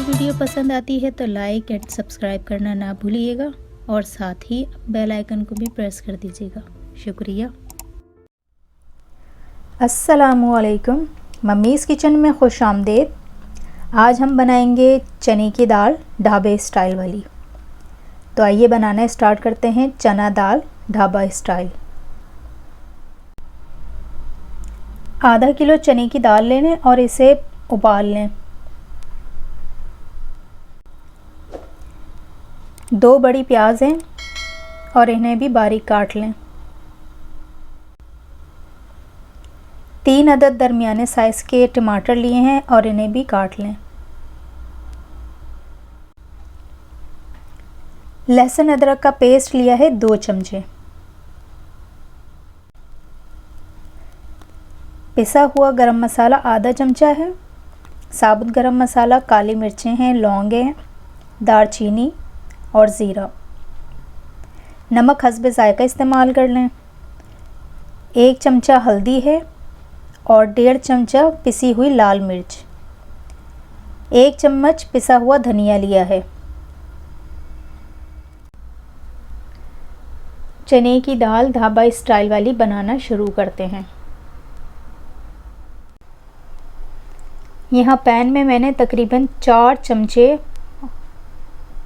Video पसंद आती है तो लाइक एंड सब्सक्राइब करना ना भूलिएगा और साथ ही बेल आइकन को भी प्रेस कर दीजिएगा। शुक्रिया। अस्सलामुअलैकुम, मम्मीज़ किचन में खुश आमदेद। आज हम बनाएंगे चने की दाल ढाबे स्टाइल वाली। तो आइए बनाना स्टार्ट करते हैं चना दाल ढाबा स्टाइल। आधा किलो चने की दाल ले लें और इसे उबाल लें। 2 बड़ी प्याज हैं और इन्हें भी बारीक काट लें। 3 अदद दरमियाने साइज़ के टमाटर लिए हैं और इन्हें भी काट लें। लहसुन अदरक का पेस्ट लिया है 2 चमचे। पिसा हुआ गरम मसाला आधा चमचा है। साबुत गरम मसाला, काली मिर्चें हैं, लौंग हैं, दालचीनी और ज़ीरा। नमक हस्बे ज़ायका इस्तेमाल कर लें। 1 चमचा हल्दी है और 1.5 चमचा पिसी हुई लाल मिर्च। 1 चम्मच पिसा हुआ धनिया लिया है। चने की दाल ढाबा स्टाइल वाली बनाना शुरू करते हैं। यहाँ पैन में मैंने तकरीबन 4 चमचे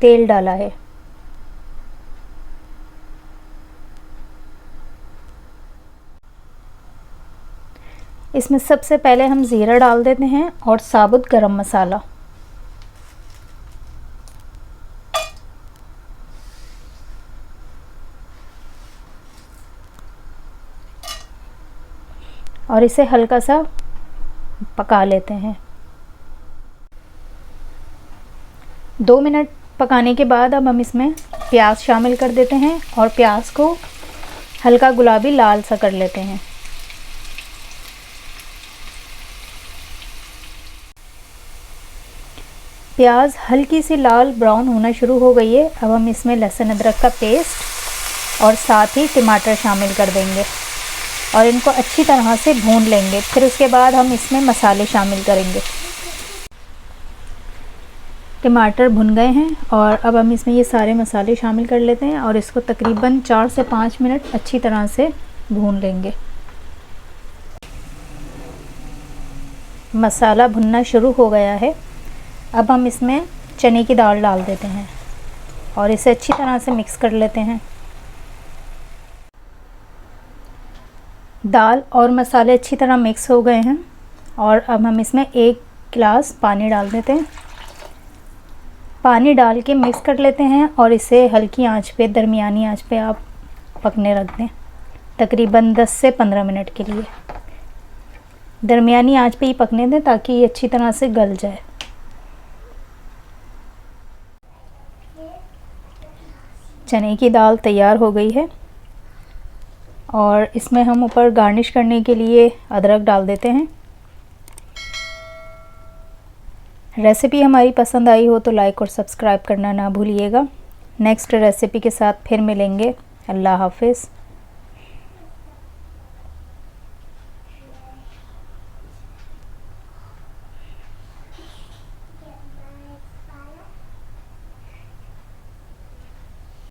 तेल डाला है। इसमें सबसे पहले हम ज़ीरा डाल देते हैं और साबुत गरम मसाला। और इसे हल्का सा पका लेते हैं। 2 मिनट पकाने के बाद अब हम इसमें प्याज शामिल कर देते हैं और प्याज को हल्का गुलाबी लाल सा कर लेते हैं। प्याज हल्की सी लाल ब्राउन होना शुरू हो गई है। अब हम इसमें लहसुन अदरक का पेस्ट और साथ ही टमाटर शामिल कर देंगे और इनको अच्छी तरह से भून लेंगे। फिर उसके बाद हम इसमें मसाले शामिल करेंगे। टमाटर भुन गए हैं और अब हम इसमें ये सारे मसाले शामिल कर लेते हैं और इसको तकरीबन 4 से 5 मिनट अच्छी तरह से भून लेंगे। मसाला भुनना शुरू हो गया है। अब हम इसमें चने की दाल डाल देते हैं और इसे अच्छी तरह से मिक्स कर लेते हैं। दाल और मसाले अच्छी तरह मिक्स हो गए हैं और अब हम इसमें 1 गिलास पानी डाल देते हैं। पानी डाल के मिक्स कर लेते हैं और इसे हल्की आंच पे, दरमियानी आंच पे आप पकने रख दें तकरीबन 10 से 15 मिनट के लिए। दरमियानी आंच पे ही पकने दें ताकि ये अच्छी तरह से गल जाए। चने की दाल तैयार हो गई है और इसमें हम ऊपर गार्निश करने के लिए अदरक डाल देते हैं। रेसिपी हमारी पसंद आई हो तो लाइक और सब्सक्राइब करना ना भूलिएगा। नेक्स्ट रेसिपी के साथ फिर मिलेंगे। अल्लाह हाफ़िज़।